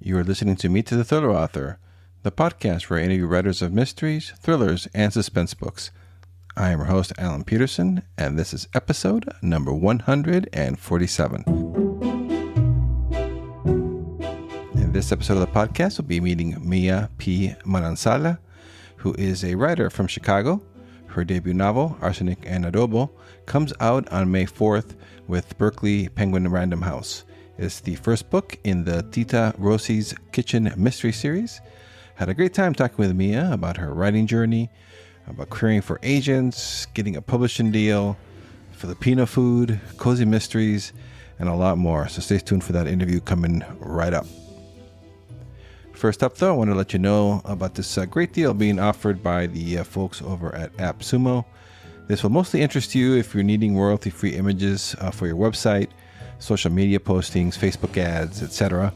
You are listening to Meet to the Thriller Author, the podcast where I interview writers of mysteries, thrillers, and suspense books. I am your host, Alan Peterson, and this is episode number 147. In this episode of the podcast, we'll be meeting Mia P. Manansala, who is a writer from Chicago. Her debut novel, Arsenic and Adobo, comes out on May 4th with Berkeley Penguin Random House. It's the first book in the Tita Rosie's Kitchen Mystery Series. Had a great time talking with Mia about her writing journey, about querying for agents, getting a publishing deal, Filipino food, cozy mysteries, and a lot more. So stay tuned for that interview coming right up. First up, though, I want to let you know about this great deal being offered by the folks over at AppSumo. This will mostly interest you if you're needing royalty-free images for your website, social media postings, Facebook ads, etc.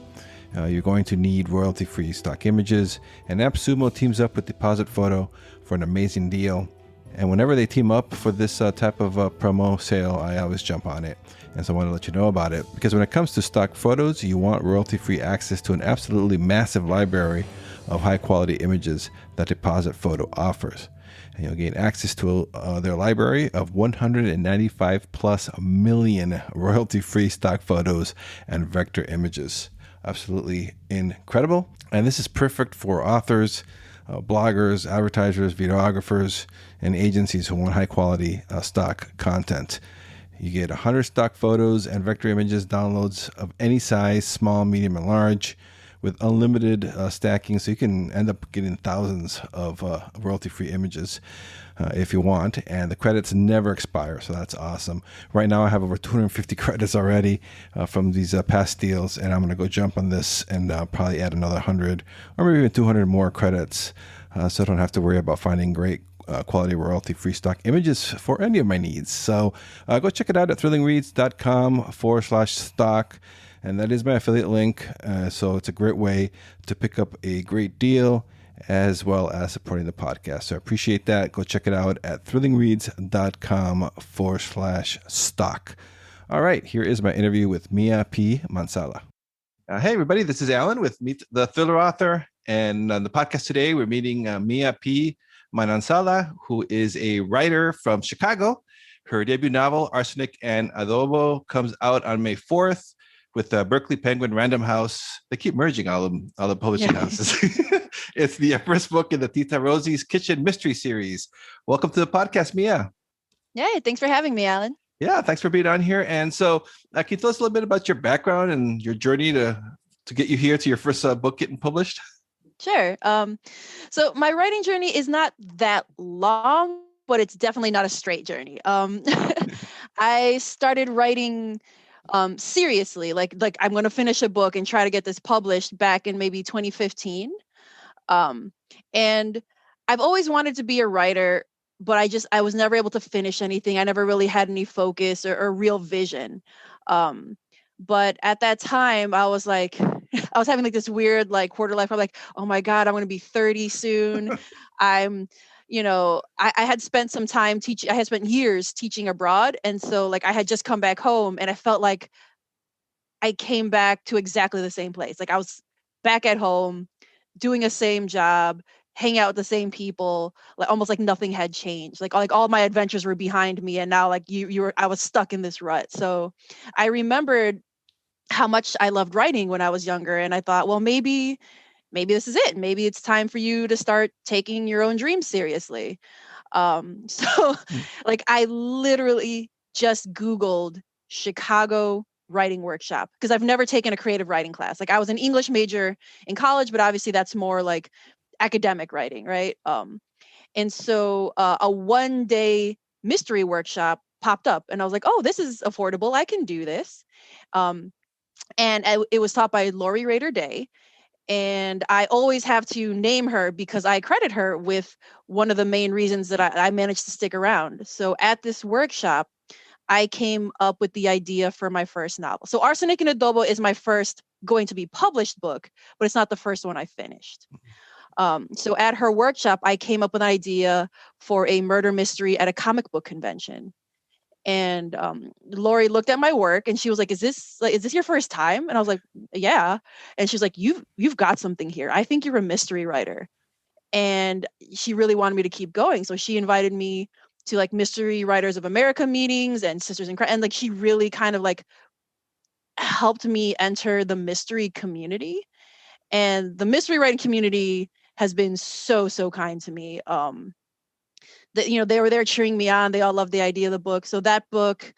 You're going to need royalty-free stock images, and AppSumo teams up with Deposit Photo for an amazing deal. And whenever they team up for this type of promo sale, I always jump on it. And so I want to let you know about it, because when it comes to stock photos, you want royalty-free access to an absolutely massive library of high-quality images that Deposit Photo offers. And you'll gain access to their library of 195 plus million royalty-free stock photos and vector images. Absolutely incredible. And this is perfect for authors, bloggers, advertisers, videographers, and agencies who want high-quality stock content. You get 100 stock photos and vector images downloads of any size, small, medium, and large, with unlimited stacking, so you can end up getting thousands of royalty-free images if you want, and the credits never expire, so that's awesome. Right now I have over 250 credits already from these past deals, and I'm going to go jump on this and probably add another 100 or maybe even 200 more credits, so I don't have to worry about finding great quality royalty-free stock images for any of my needs. So go check it out at thrillingreads.com/stock. And that is my affiliate link. So it's a great way to pick up a great deal as well as supporting the podcast. So I appreciate that. Go check it out at thrillingreads.com/stock. All right. Here is my interview with Mia P. Mansala. Hey, everybody. This is Alan with Meet the Thriller Author. And on the podcast today, we're meeting Mia P. Manansala, who is a writer from Chicago. Her debut novel, Arsenic and Adobo, comes out on May 4th. With Berkeley Penguin Random House. They keep merging all the publishing houses. It's the first book in the Tita Rosie's Kitchen Mystery Series. Welcome to the podcast, Mia. Yay, thanks for having me, Alan. Yeah, thanks for being on here. And so can you tell us a little bit about your background and your journey to get you here to your first book getting published? Sure. So my writing journey is not that long, but it's definitely not a straight journey. I started writing seriously, like I'm going to finish a book and try to get this published back in maybe 2015. And I've always wanted to be a writer, but I was never able to finish anything. I never really had any focus or real vision. But at that time I was like, I was having like this weird like quarter life. I'm like, oh my God, I'm going to be 30 soon. I had spent some time teaching. I had spent years teaching abroad. And so like I had just come back home and I felt like I came back to exactly the same place. Like I was back at home doing the same job, hanging out with the same people, like almost like nothing had changed. Like all my adventures were behind me. And now like I was stuck in this rut. So I remembered how much I loved writing when I was younger. And I thought, well, maybe this is it. Maybe it's time for you to start taking your own dreams seriously. So like I literally just Googled Chicago writing workshop because I've never taken a creative writing class. Like I was an English major in college, but obviously that's more like academic writing, right? And so a one-day mystery workshop popped up and I was like, oh, this is affordable. I can do this. It was taught by Lori Rader Day. And I always have to name her because I credit her with one of the main reasons that I managed to stick around. So at this workshop, I came up with the idea for my first novel. So Arsenic and Adobo is my first going to be published book, but it's not the first one I finished. So at her workshop, I came up with an idea for a murder mystery at a comic book convention. And Lori looked at my work and she was like, is this your first time? And I was like, yeah. And she's like, you've got something here. I think you're a mystery writer. And she really wanted me to keep going. So she invited me to like Mystery Writers of America meetings and Sisters in Crime. And like, she really kind of like helped me enter the mystery community. And the mystery writing community has been so kind to me. That, you know, they were there cheering me on. They all loved the idea of the book. So that book,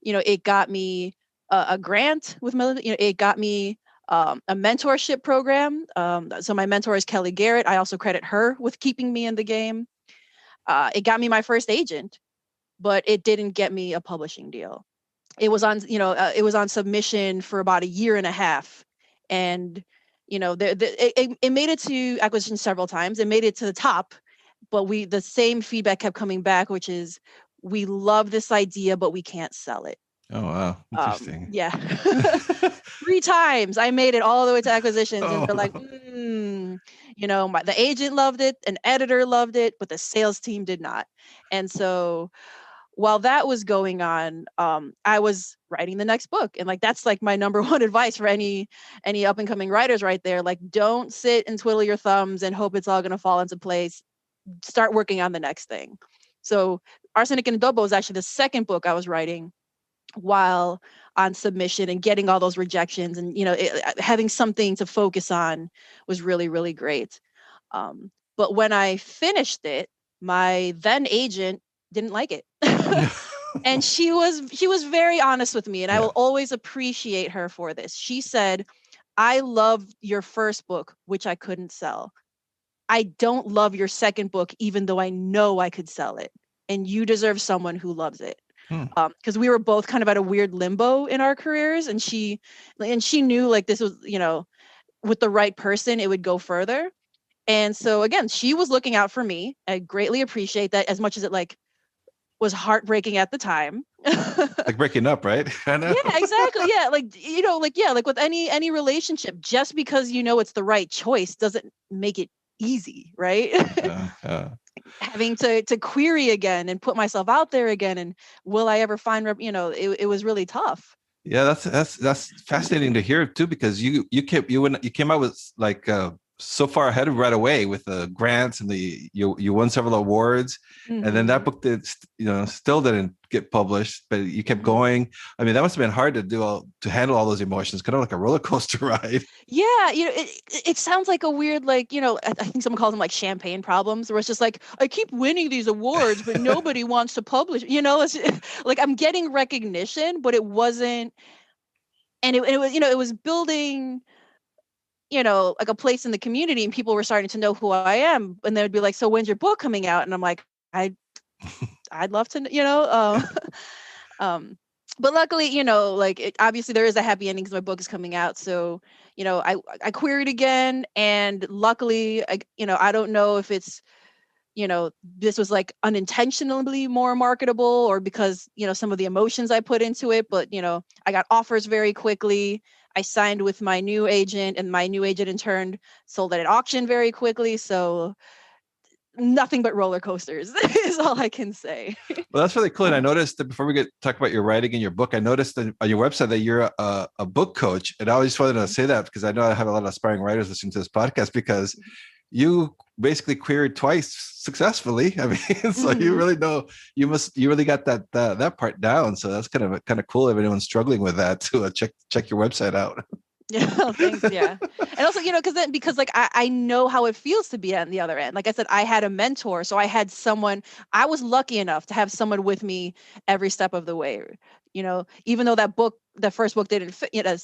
you know, it got me a grant with Melody. You know, it got me a mentorship program. So my mentor is Kelly Garrett. I also credit her with keeping me in the game. It got me my first agent, but it didn't get me a publishing deal. It was on, you know, it was on submission for about a year and a half, and you know, it made it to acquisition several times. It made it to the top, but the same feedback kept coming back, which is, we love this idea, but we can't sell it. Oh, wow. Interesting. Yeah. 3 times I made it all the way to acquisitions, and they're like, you know, the agent loved it, an editor loved it, but the sales team did not. And so while that was going on, I was writing the next book. And like, that's like my number one advice for any up and coming writers right there. Like, don't sit and twiddle your thumbs and hope it's all going to fall into place. Start working on the next thing. So Arsenic and Adobo was actually the second book I was writing while on submission, and getting all those rejections, and, you know, having something to focus on was really, really great. But when I finished it, my then agent didn't like it. And she was very honest with me, and I will always appreciate her for this. She said, I love your first book, which I couldn't sell. I don't love your second book, even though I know I could sell it. And you deserve someone who loves it. Because we were both kind of at a weird limbo in our careers, and she knew like this was, you know, with the right person, it would go further. And so again, she was looking out for me. I greatly appreciate that, as much as it like was heartbreaking at the time. Like breaking up, right? I know. Yeah, exactly. Yeah, like, you know, like, yeah, like with any relationship, just because you know it's the right choice doesn't make it easy, right? Having to query again and put myself out there again, and will I ever find, you know, it was really tough. Yeah, that's fascinating to hear too, because you came out with like so far ahead right away with the grants, and you won several awards, and then that book still didn't get published, but you kept going. I mean, that must have been hard to handle all those emotions, kind of like a roller coaster ride. Yeah, you know, it sounds like a weird, like, you know, I think someone calls them like champagne problems, where it's just like, I keep winning these awards, but nobody wants to publish. You know, it's like I'm getting recognition, but it wasn't, and it was, you know, it was building, you know, like a place in the community, and people were starting to know who I am, and they'd be like, so when's your book coming out? And I'm like, I'd love to, you know, but luckily, you know, like obviously there is a happy ending because my book is coming out. So, you know, I queried again, and luckily, you know, I don't know if it's, you know, this was like unintentionally more marketable, or because, you know, some of the emotions I put into it, but, you know, I got offers very quickly. I signed with my new agent, and my new agent in turn sold it at auction very quickly. So nothing but roller coasters is all I can say. Well, that's really cool. And I noticed that before we talk about your writing and your book, I noticed that on your website that you're a book coach. And I just wanted to say that because I know I have a lot of aspiring writers listening to this podcast, because you basically queried twice successfully. I mean, so you really know, you really got that part down. So that's kind of cool if anyone's struggling with that to check your website out. Yeah, thanks. Yeah. And also, you know, because like I know how it feels to be on the other end. Like I said, I had a mentor. So I had someone, I was lucky enough to have someone with me every step of the way. You know, even though that first book didn't fit, you know,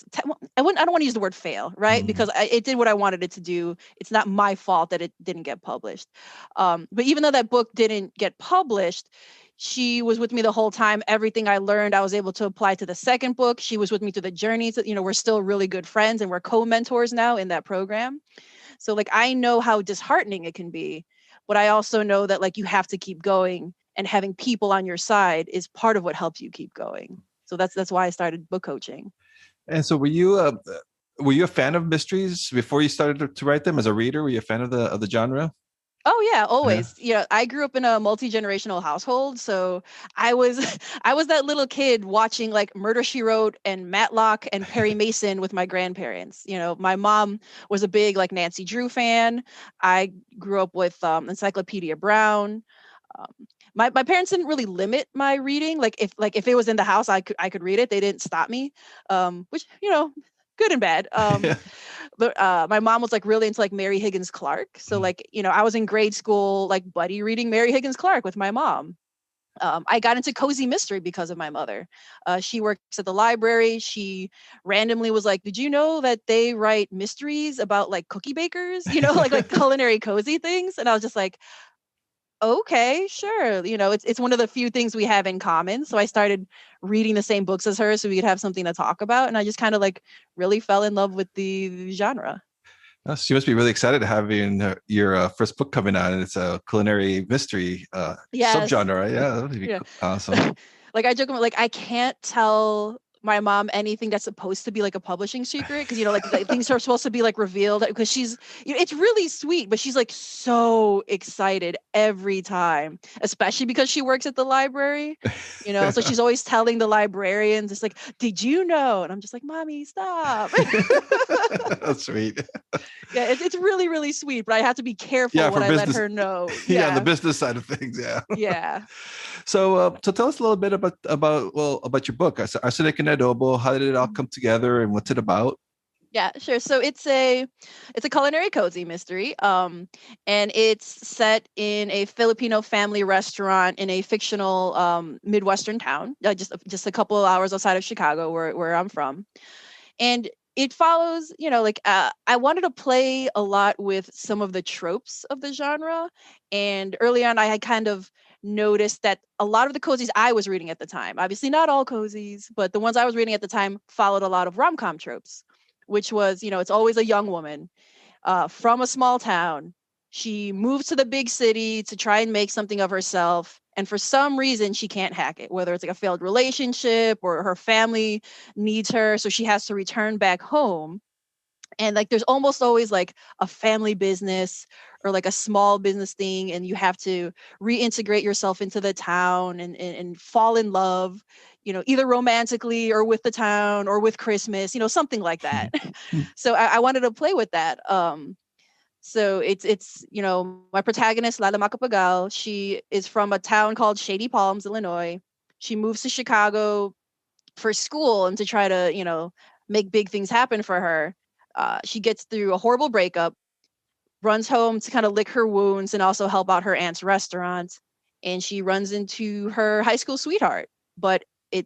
I don't want to use the word fail, right? Because it did what I wanted it to do. It's not my fault that it didn't get published. But even though that book didn't get published, she was with me the whole time. Everything I learned, I was able to apply to the second book. She was with me through the journey. So, you know, we're still really good friends, and we're co-mentors now in that program. So like, I know how disheartening it can be, but I also know that like you have to keep going, and having people on your side is part of what helps you keep going. So that's why I started book coaching. And so were you a fan of mysteries before you started to write them as a reader? Were you a fan of the genre? Oh yeah, Yeah. always. I grew up in a multi-generational household, so I was I was that little kid watching like Murder She Wrote and Matlock and Perry Mason with my grandparents. My mom was a big like Nancy Drew fan. I grew up with Encyclopedia Brown. Um, my parents didn't really limit my reading. Like if it was in the house, I could read it. They didn't stop me, which good and bad. Yeah. But my mom was like really into like Mary Higgins Clark. So like, I was in grade school, like buddy reading Mary Higgins Clark with my mom. I got into cozy mystery because of my mother. She works at the library. She randomly was like, "Did you know that they write mysteries about like cookie bakers? Like culinary cozy things?" And I was just like, "Okay, sure." It's one of the few things we have in common. So I started reading the same books as her, so we could have something to talk about. And I just kind of like really fell in love with the genre. So you must be really excited to have your first book coming out, and it's a culinary mystery Yes. subgenre, right? Yeah, that would be Yeah. awesome. Like I joke about like I can't tell my mom anything that's supposed to be like a publishing secret because like things are supposed to be like revealed because it's really sweet, but she's like so excited every time, especially because she works at the library. So she's always telling the librarians, it's like, "Did you know?" And I'm just like, "Mommy, stop." That's sweet. Yeah, it's really, really sweet, but I have to be Yeah, careful for what I let business. her know. Yeah, on the Yeah. business side of things. Yeah. Yeah. So tell us a little bit about your book, Arsenic and Adobo. How did it all come together, and what's it about? Yeah, sure. So it's a culinary cozy mystery. And it's set in a Filipino family restaurant in a fictional Midwestern town, just a couple of hours outside of Chicago, where I'm from. And it follows, I wanted to play a lot with some of the tropes of the genre. And early on, I had kind of noticed that a lot of the cozies I was reading at the time, obviously not all cozies, but the ones I was reading at the time followed a lot of rom-com tropes, which was, it's always a young woman from a small town. She moves to the big city to try and make something of herself. And for some reason, she can't hack it, whether it's like a failed relationship or her family needs her. So she has to return back home. And like, there's almost always like a family business or like a small business thing. And you have to reintegrate yourself into the town and fall in love, either romantically or with the town or with Christmas, something like that. So I wanted to play with that. So it's my protagonist Lala Macapagal. She is from a town called Shady Palms, Illinois. She moves to Chicago for school and to try to make big things happen for her. She gets through a horrible breakup, runs home to kind of lick her wounds and also help out her aunt's restaurant. And she runs into her high school sweetheart, but it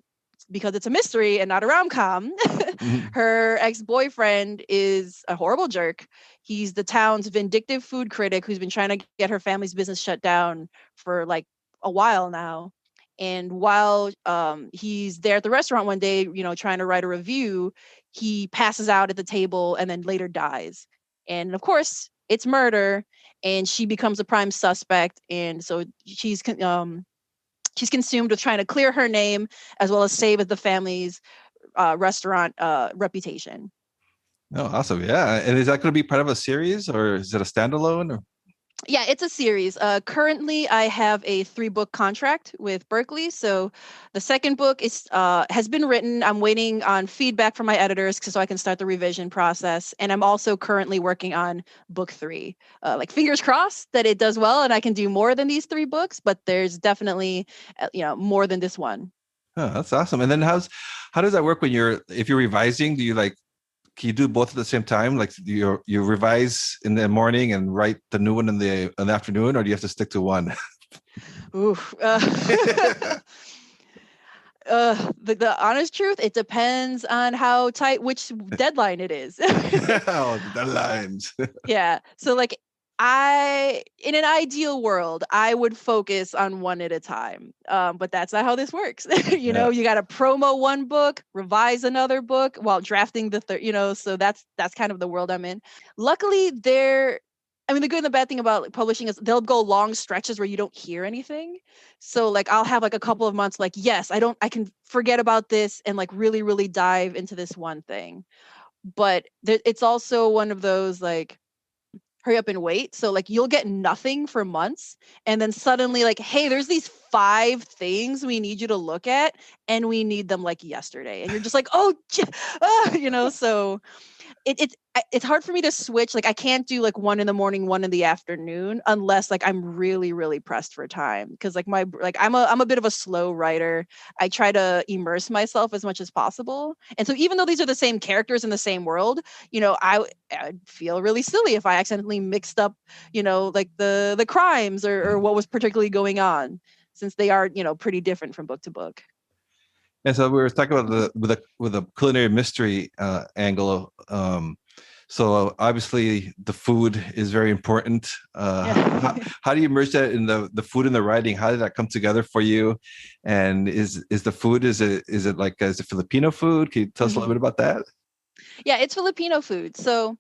because it's a mystery and not a rom-com. Mhm. Her ex-boyfriend is a horrible jerk. He's the town's vindictive food critic who's been trying to get her family's business shut down for like a while now. And while he's there at the restaurant one day, trying to write a review, he passes out at the table and then later dies. And of course, it's murder, and she becomes a prime suspect. And so she's consumed with trying to clear her name as well as save the family's restaurant reputation. Oh, awesome! Yeah, and is that going to be part of a series, or is it a standalone? Or? Yeah, it's a series. Currently, I have a 3-book contract with Berkeley. So the second book is has been written. I'm waiting on feedback from my editors so I can start the revision process. And I'm also currently working on book 3. Like fingers crossed that it does well and I can do more than these 3 books. But there's definitely more than this one. Oh, that's awesome! And then how does that work when if you're revising? Do you like can you do both at the same time? Like you revise in the morning and write the new one in the afternoon, or do you have to stick to one? Oof. The honest truth, it depends on how tight which deadline it is. Oh, the deadlines. Yeah. So like in an ideal world, I would focus on one at a time. But that's not how this works. Yeah. You got to promo one book, revise another book while drafting the third, so that's kind of the world I'm in. Luckily, the good and the bad thing about like, publishing is they'll go long stretches where you don't hear anything. So like I'll have like a couple of months like, yes, I can forget about this and like really, really dive into this one thing. But it's also one of those like hurry up and wait. So like you'll get nothing for months, and then suddenly like, hey, there's these 5 things we need you to look at, and we need them like yesterday. And you're just like, oh, so it's hard for me to switch. Like I can't do like one in the morning, one in the afternoon, unless like I'm really, really pressed for time. Because like I'm a bit of a slow writer. I try to immerse myself as much as possible. And so even though these are the same characters in the same world, I'd feel really silly if I accidentally mixed up, like the crimes or what was particularly going on, since they are, pretty different from book to book. And so we were talking about with a culinary mystery angle. So obviously the food is very important. How do you merge that in the food and the writing? How did that come together for you? And is the food, is it Filipino food? Can you tell us a little bit about that? Yeah, it's Filipino food. So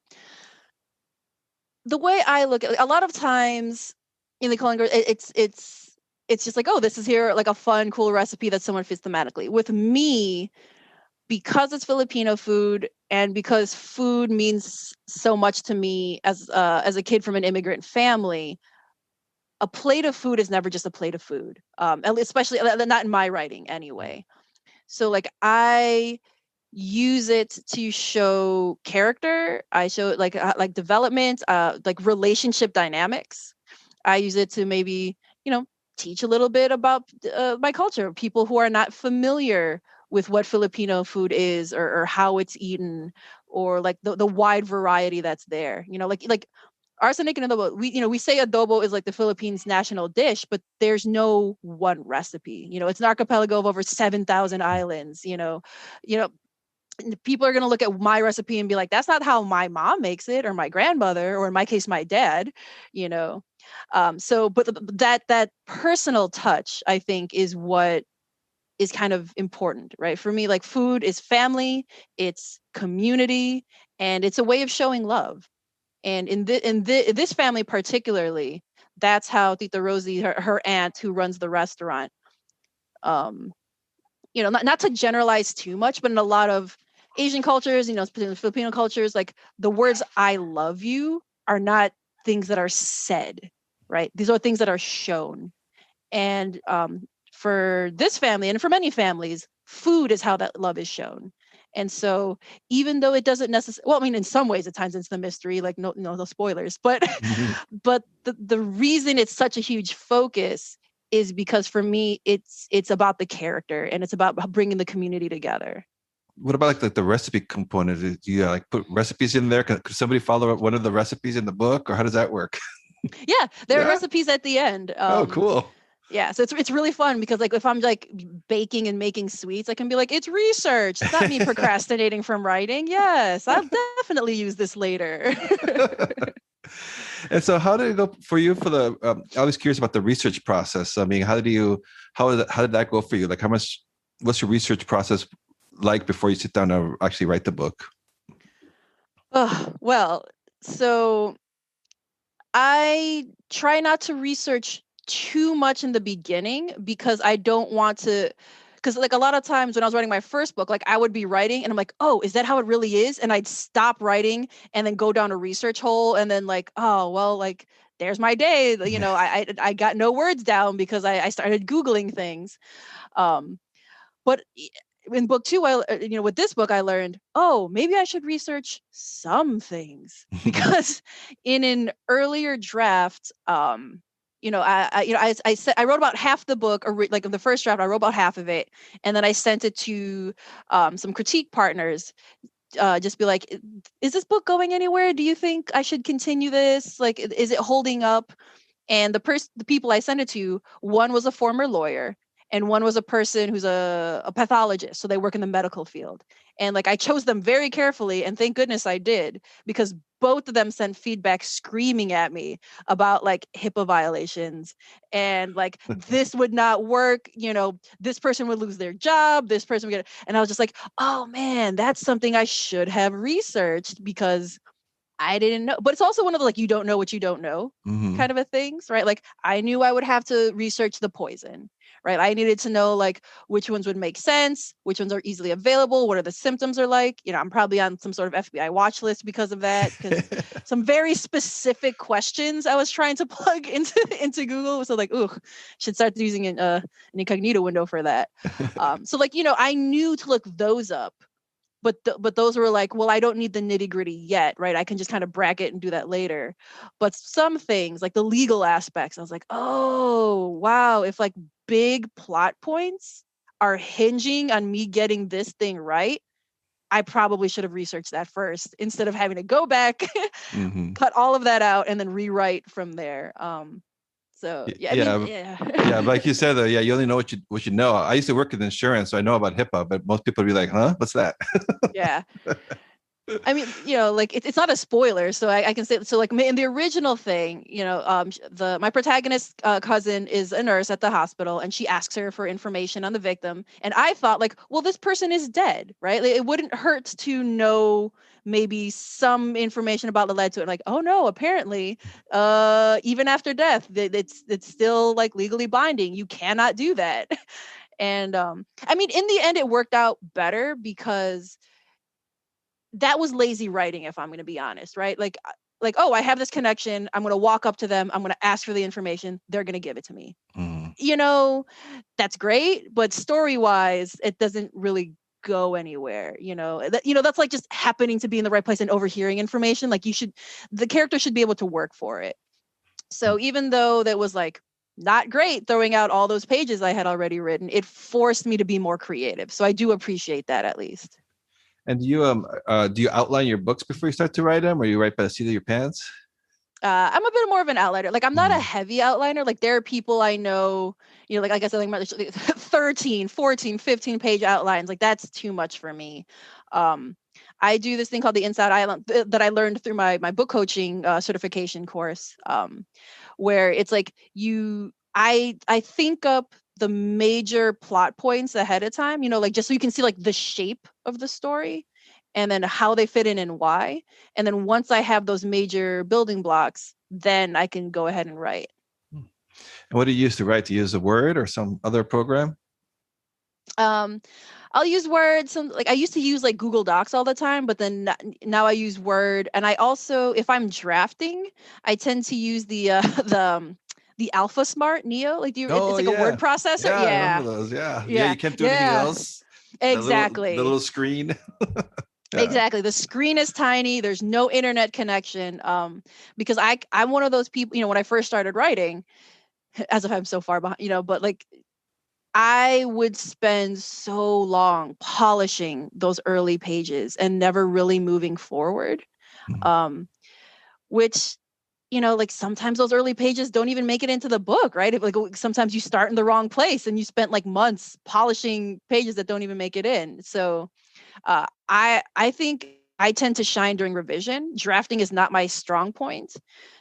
the way I look at it, a lot of times in the culinary, it's just like, oh, this is here like a fun, cool recipe that someone fits thematically. With me, because it's Filipino food and because food means so much to me as a kid from an immigrant family, a plate of food is never just a plate of food, especially not in my writing anyway. So like I use it to show character. I show it like development, like relationship dynamics. I use it to maybe, teach a little bit about my culture, people who are not familiar with what Filipino food is or how it's eaten, or like the wide variety that's there. Like arsenic and adobo. We say adobo is like the Philippines' national dish, but there's no one recipe. It's an archipelago of over 7,000 islands. People are going to look at my recipe and be like, that's not how my mom makes it, or my grandmother, or in my case, my dad, but that personal touch, I think, is what is kind of important, right? For me, like food is family, it's community, and it's a way of showing love. And in this family particularly, that's how Tita Rosie, her aunt who runs the restaurant, not to generalize too much, but in a lot of Asian cultures, particularly Filipino cultures, like the words "I love you" are not things that are said, right? These are things that are shown. And for this family and for many families, food is how that love is shown. And so even though it doesn't necessarily, well, I mean, in some ways at times it's the mystery, like no spoilers, but but the reason it's such a huge focus is because for me, it's about the character and it's about bringing the community together. What about like the recipe component? Do you like put recipes in there? Could somebody follow one of the recipes in the book, or how does that work? Yeah, there are recipes at the end. Oh, cool. Yeah, so it's really fun because like if I'm like baking and making sweets, I can be like, it's research. It's not me procrastinating from writing. Yes, I'll definitely use this later. And so, how did it go for you? I was curious about the research process. I mean, how did that go for you? Like, what's your research process like before you sit down to actually write the book? Well, so I try not to research too much in the beginning because I don't want to, because like a lot of times when I was writing my first book, like I would be writing and I'm like, oh, is that how it really is? And I'd stop writing and then go down a research hole and then like, oh, well, like there's my day. I got no words down because I started Googling things. But in book 2, with this book, I learned, oh, maybe I should research some things because in an earlier draft, I wrote about half the book, or like in the first draft, I wrote about half of it, and then I sent it to some critique partners. Just be like, is this book going anywhere? Do you think I should continue this? Like, is it holding up? And the people I sent it to, one was a former lawyer and one was a person who's a pathologist. So they work in the medical field. And like I chose them very carefully, and thank goodness I did, because both of them sent feedback screaming at me about like HIPAA violations and like this would not work, this person would lose their job, this person would get, and I was just like, oh man, that's something I should have researched because I didn't know. But it's also one of the like, you don't know what you don't know kind of a things, right? Like I knew I would have to research the poison, right? I needed to know like which ones would make sense, which ones are easily available, what are the symptoms are like. I'm probably on some sort of FBI watch list because of that, because some very specific questions I was trying to plug into Google. So like, should start using an incognito window for that. So like, I knew to look those up. But those were like, well, I don't need the nitty gritty yet, right? I can just kind of bracket and do that later. But some things like the legal aspects, I was like, oh, wow. If like big plot points are hinging on me getting this thing right, I probably should have researched that first instead of having to go back, cut all of that out and then rewrite from there. So yeah, I mean, yeah. Yeah, but like you said, you only know what you know. I used to work in insurance, so I know about HIPAA, but most people would be like, "Huh, what's that?" Yeah. I mean, like it's not a spoiler, so I can say so. Like in the original thing, my protagonist cousin is a nurse at the hospital, and she asks her for information on the victim, and I thought like, well, this person is dead, right? Like, it wouldn't hurt to know maybe some information about what led to it. Like, oh no, apparently, even after death, it's still like legally binding. You cannot do that. And I mean, in the end, it worked out better because that was lazy writing, if I'm going to be honest, right? Like, oh, I have this connection. I'm going to walk up to them. I'm going to ask for the information. They're going to give it to me. That's great, but story-wise, it doesn't really go anywhere. That's like just happening to be in the right place and overhearing information. Like the character should be able to work for it. So even though that was like not great throwing out all those pages I had already written, it forced me to be more creative. So I do appreciate that at least. And do you outline your books before you start to write them, or you write by the seat of your pants? I'm a bit more of an outliner. Like I'm not a heavy outliner. Like there are people I know, like I said, like 13, 14, 15 page outlines. Like that's too much for me. I do this thing called the Inside Island that I learned through my book coaching certification course, where it's like I think up the major plot points ahead of time, like just so you can see like the shape of the story and then how they fit in and why. And then once I have those major building blocks, then I can go ahead and write. And what do you use to write? Do you use a Word or some other program? I'll use Word. Like I used to use like Google Docs all the time, but then now I use Word. And I also, if I'm drafting, I tend to use the Alpha Smart Neo. Like it's like a word processor. Yeah, I remember those. Yeah. You can't do anything else. Exactly. The little screen. Yeah. Exactly. The screen is tiny. There's no internet connection. Because I'm one of those people, when I first started writing, as if I'm so far behind, but like I would spend so long polishing those early pages and never really moving forward. Which, like sometimes those early pages don't even make it into the book, right? Like sometimes you start in the wrong place and you spent like months polishing pages that don't even make it in. So I think I tend to shine during revision. Drafting is not my strong point.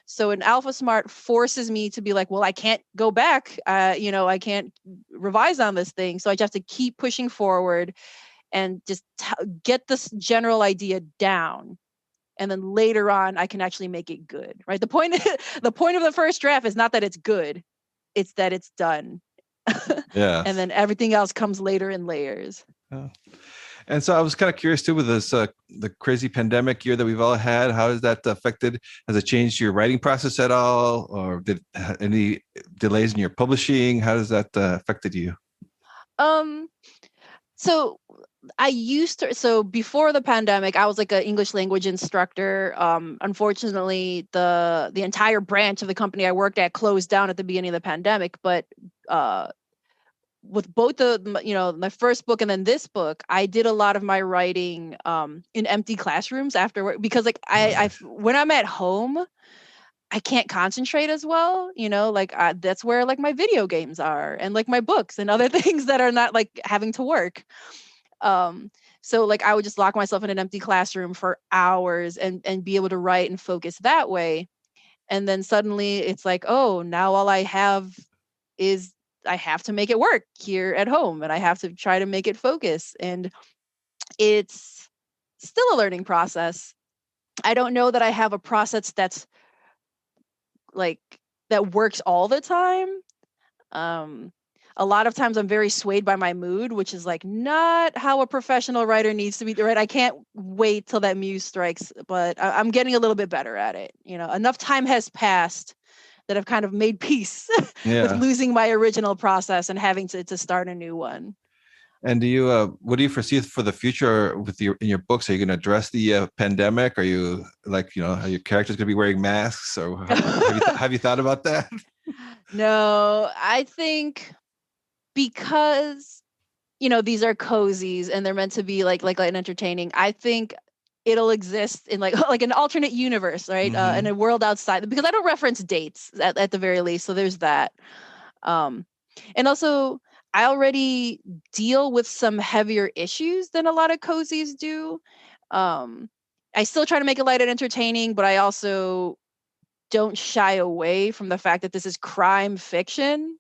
So an Alpha Smart forces me to be like, well, I can't go back. I can't revise on this thing. So I just have to keep pushing forward and just get this general idea down. And then later on, I can actually make it good, right? The point of the first draft is not that it's good. It's that it's done. Yeah. And then everything else comes later in layers. Yeah. And so I was kind of curious too, with this the crazy pandemic year that we've all had. How has that affected? Has it changed your writing process at all, or did any delays in your publishing? How has that affected you? So before the pandemic, I was like an English language instructor. Unfortunately, the entire branch of the company I worked at closed down at the beginning of the pandemic. But with both my first book and then this book, I did a lot of my writing in empty classrooms afterward because like I when I'm at home, I can't concentrate as well, that's where like my video games are and like my books and other things that are not like having to work. So like I would just lock myself in an empty classroom for hours and be able to write and focus that way. And then suddenly it's like, oh, now all I have is I have to make it work here at home and I have to try to make it focus. And it's still a learning process. I don't know that I have a process that's like that works all the time. a lot of times I'm very swayed by my mood, which is like not how a professional writer needs to be, right? I can't wait till that muse strikes, but I'm getting a little bit better at it. Enough time has passed that I've kind of made peace with losing my original process and having to start a new one. And what do you foresee for the future in your books? Are you going to address the pandemic? Are you are your characters going to be wearing masks, or have you thought about that? No, I think because these are cozies and they're meant to be like light and entertaining. I think it'll exist in like an alternate universe, right? In a world outside, because I don't reference dates at the very least, so there's that. And also, I already deal with some heavier issues than a lot of cozies do. I still try to make it light and entertaining, but I also don't shy away from the fact that this is crime fiction.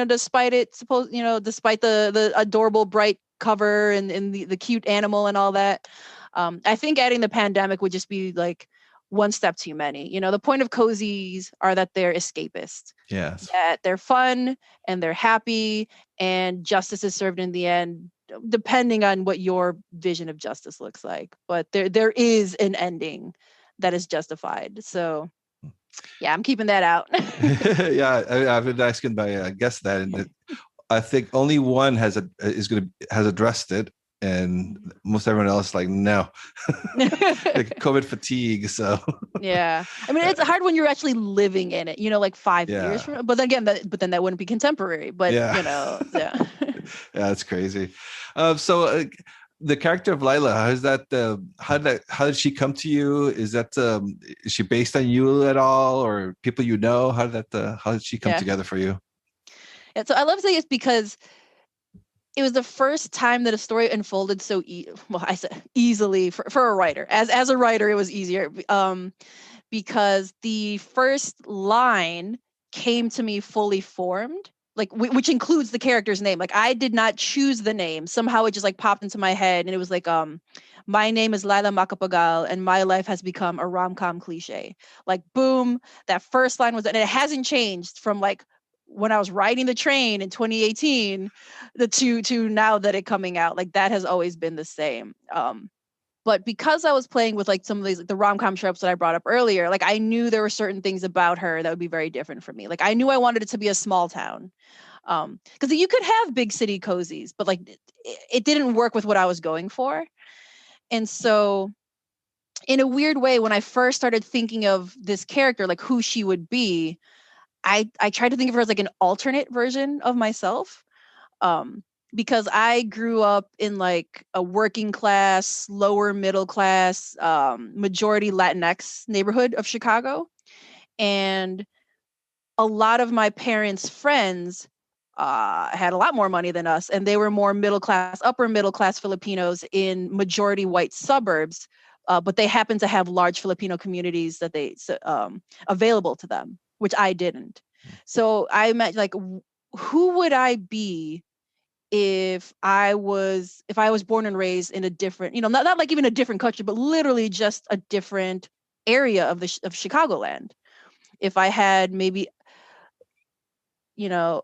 Despite the adorable bright cover and the cute animal and all that. I think adding the pandemic would just be like one step too many. The point of cozies are that they're escapist. Yes. That they're fun and they're happy and justice is served in the end, depending on what your vision of justice looks like. But there is an ending that is justified. So yeah, I'm keeping that out. Yeah, I've been asking my guests that, and I think only one has addressed it, and most everyone else like no, like COVID fatigue. So yeah, I mean it's hard when you're actually living in it. Like 5 years from, but then again, that wouldn't be contemporary. But yeah, yeah, that's crazy. So. The character of Lila, how did she come to you? Is she based on you at all, or people you know? How did she come together for you? Yeah, so I love saying it's because it was the first time that a story unfolded so I said easily for a writer. As a writer, it was easier because the first line came to me fully formed. Like which includes the character's name. Like I did not choose the name. Somehow it just like popped into my head, and it was like, my name is Lila Macapagal, and my life has become a rom-com cliche. Like boom, that first line was, and it hasn't changed from like when I was riding the train in 2018, to now that it coming out. Like that has always been the same. But because I was playing with like some of these, like, the rom-com tropes that I brought up earlier, like I knew there were certain things about her that would be very different from me. Like I knew I wanted it to be a small town. Because you could have big city cozies, but like it didn't work with what I was going for. And so in a weird way, when I first started thinking of this character, like who she would be, I tried to think of her as like an alternate version of myself. Because I grew up in like a working class, lower middle class, majority Latinx neighborhood of Chicago. And a lot of my parents' friends had a lot more money than us, and they were more middle class, upper middle class Filipinos in majority white suburbs. But they happened to have large Filipino communities that they available to them, which I didn't. So I meant like, who would I be if I was born and raised in a different, not like even a different country, but literally just a different area of Chicagoland. If I had maybe,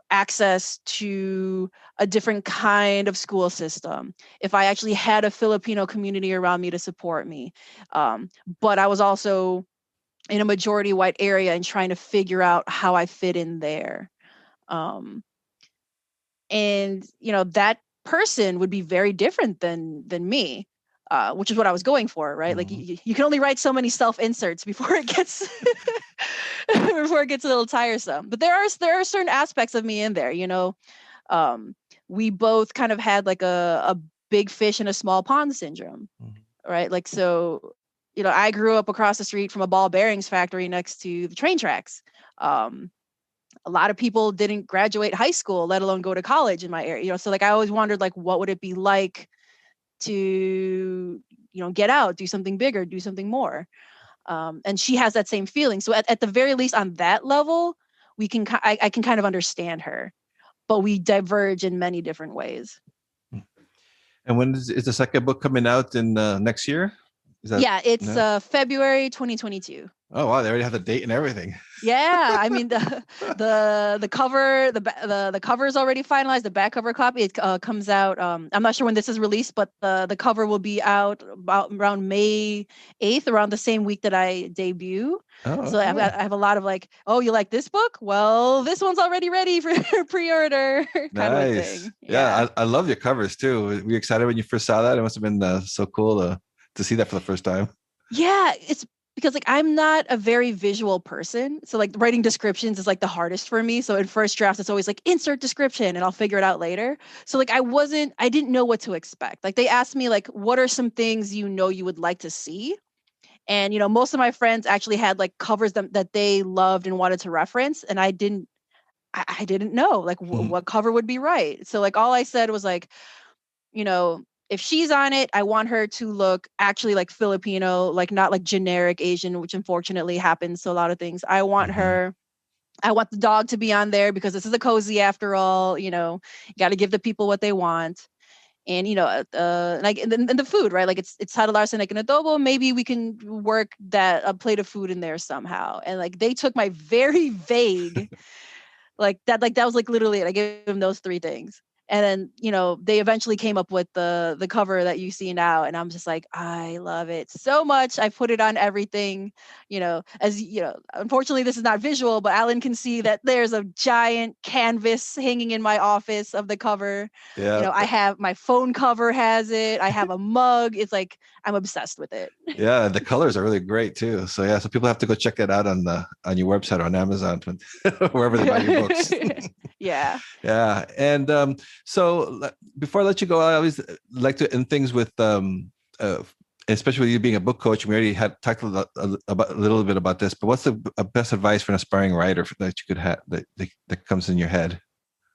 access to a different kind of school system, if I actually had a Filipino community around me to support me, but I was also in a majority white area and trying to figure out how I fit in there. And that person would be very different than me, which is what I was going for, right? Like you can only write so many self inserts before it gets a little tiresome. But there are certain aspects of me in there. We both kind of had like a big fish in a small pond syndrome, right? Like so, I grew up across the street from a ball bearings factory next to the train tracks. A lot of people didn't graduate high school, let alone go to college in my area. So like I always wondered, like, what would it be like to, get out, do something bigger, do something more. And she has that same feeling. So at the very least on that level, I can kind of understand her, but we diverge in many different ways. And when is the second book coming out in next year? It's February 2022. Oh wow, they already have the date and everything. Yeah, I mean the cover the cover is already finalized. The back cover copy it comes out. I'm not sure when this is released, but the cover will be out about around May 8th, around the same week that I debut. Oh, So okay. I have a lot of like, oh, you like this book? Well, this one's already ready for pre-order, kind of a Nice. thing. Yeah, Yeah. I love your covers too. Were you excited when you first saw that? It must have been so cool to see that for the first time. Yeah, it's because like I'm not a very visual person. So like writing descriptions is like the hardest for me. So in first drafts, it's always like insert description and I'll figure it out later. So like I didn't know what to expect. Like they asked me like, what are some things you would like to see? And most of my friends actually had like covers that they loved and wanted to reference. And I didn't know like what cover would be right. So like all I said was like, you know, if she's on it, I want her to look actually like Filipino, like not like generic Asian, which unfortunately happens to a lot of things. Mhm. I want the dog to be on there because this is a cozy after all, you got to give the people what they want. And like and the food, right? Like it's titled arsenic and adobo. Maybe we can work that a plate of food in there somehow. And like they took my very vague like that was like literally it. I gave them those three things. And then, they eventually came up with the cover that you see now. And I'm just like, I love it so much. I put it on everything, as unfortunately this is not visual, but Alan can see that there's a giant canvas hanging in my office of the cover. Yeah, I have my phone cover has it. I have a mug. It's like I'm obsessed with it. yeah, the colors are really great too. So yeah, so people have to go check it out on your website or on Amazon wherever they buy your books. Yeah. Yeah, and before I let you go, I always like to end things with especially with you being a book coach. We already had talked a little bit about this, but what's the best advice for an aspiring writer that you could have that comes in your head?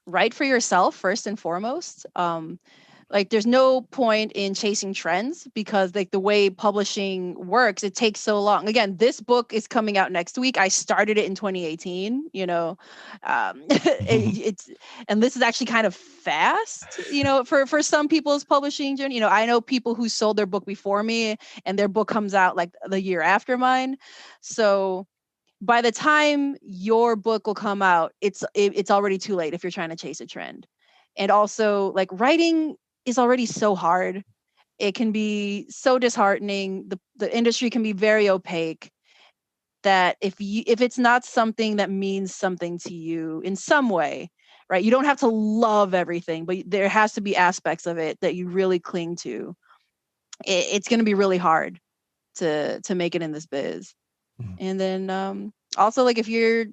Write for yourself first and foremost. Like there's no point in chasing trends because like the way publishing works, it takes so long. Again, this book is coming out next week. I started it in 2018, it's and this is actually kind of fast, for some people's publishing journey. I know people who sold their book before me and their book comes out like the year after mine. So by the time your book will come out, it's already too late if you're trying to chase a trend. And also like writing is already so hard. It can be so disheartening. The industry can be very opaque that if it's not something that means something to you in some way, right? You don't have to love everything, but there has to be aspects of it that you really cling to. It's going to be really hard to make it in this biz. And then also like if you're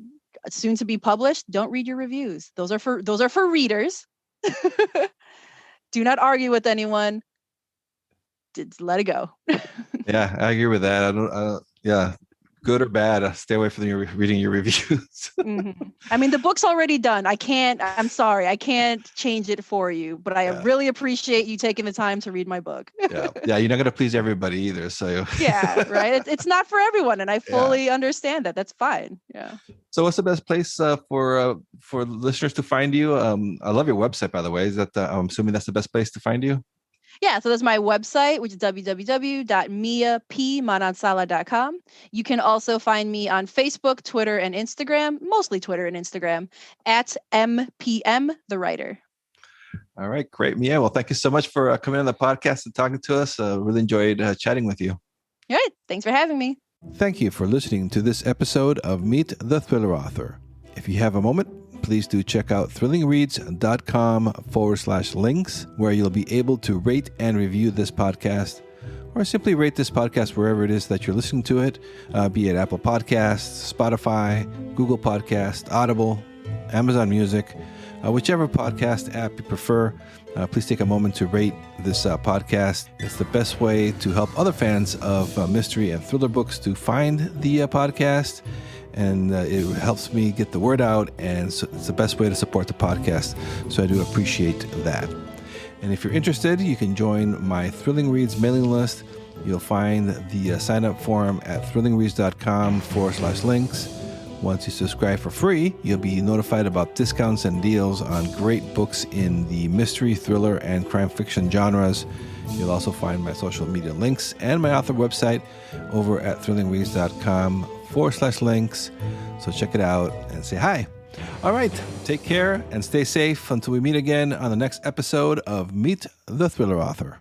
soon to be published, don't read your reviews. Those are for readers. Do not argue with anyone. Just let it go. Yeah, I agree with that. Yeah, good or bad, stay away from reading your reviews. Mm-hmm. I mean, the book's already done. I'm sorry. I can't change it for you, but I Yeah, really appreciate you taking the time to read my book. yeah, yeah. You're not gonna please everybody either, so Yeah, right. It's not for everyone, and I yeah. fully understand that. That's fine. Yeah. So, what's the best place for listeners to find you? I love your website, by the way. Is that I'm assuming that's the best place to find you? Yeah, so that's my website, which is www.miapmanansala.com. You can also find me on Facebook, Twitter, and Instagram, mostly Twitter and Instagram, at MPM the Writer. All right, great, Mia. Well, thank you so much for coming on the podcast and talking to us. Really enjoyed chatting with you. All right, thanks for having me. Thank you for listening to this episode of Meet the Thriller Author. If you have a moment, please do check out thrillingreads.com/links, where you'll be able to rate and review this podcast, or simply rate this podcast wherever it is that you're listening to it, be it Apple Podcasts, Spotify, Google Podcasts, Audible, Amazon Music, whichever podcast app you prefer. Please take a moment to rate this podcast. It's the best way to help other fans of mystery and thriller books to find the podcast. And it helps me get the word out, and so it's the best way to support the podcast. So I do appreciate that. And if you're interested, you can join my Thrilling Reads mailing list. You'll find the sign-up form at thrillingreads.com/links. Once you subscribe for free, you'll be notified about discounts and deals on great books in the mystery, thriller, and crime fiction genres. You'll also find my social media links and my author website over at thrillingreads.com /links. So check it out and say hi. All right. Take care and stay safe until we meet again on the next episode of Meet the Thriller Author.